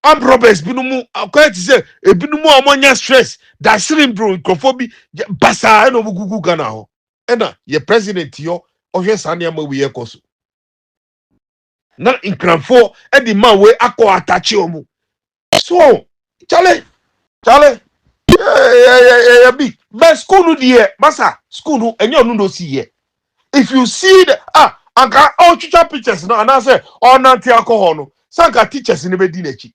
Speaker 7: am robbers binumu akwa ti say ebinumu amonya stress that slim bro nkofo basa na ogugu Ghana ho. Ena ye president yo ohwe sane ma wi ekoso. Na inkranfo e di man we akọ atachi omu. So chale yeah big. But school no die masa school no enyo no si ye. If you see the anka all teacher pictures no and I say all nanti alcohol no sanka teachers in the dinechi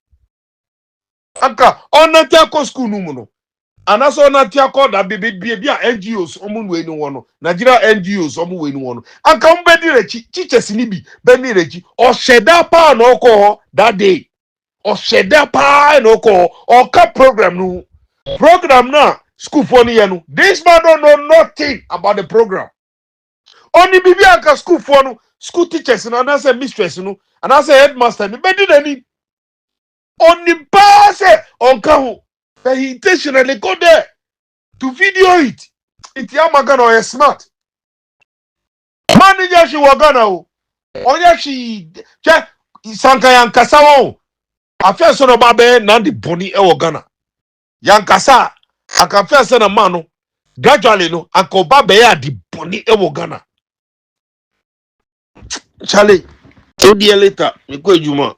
Speaker 7: Anka onati akọ school no mu no. Anaso onati akọ da bebe bia NGOs omu we ni wono. Nigeria NGOs omu we ni wono. Anka mbedi rechi teachers ni bi beni rechi o sheda pa na okọ that day. O sheda pa na okọ o ka program no. Program na school for ni no. This man don't know nothing about the program. Only bibi anka school for no school teachers no and say mistress no and I say headmaster ni bedi ni only pass on kaho that he intentionally go there to video it. It's Yamagana or smart. Manager she wagana o. Onya she che sanka yankasa wo. Afia so no babe na the boni e wagana. Yankasa akafia se na man no gradually no akoba be ya the boni e wagana. Charlie, 2 days later, me go ejuma.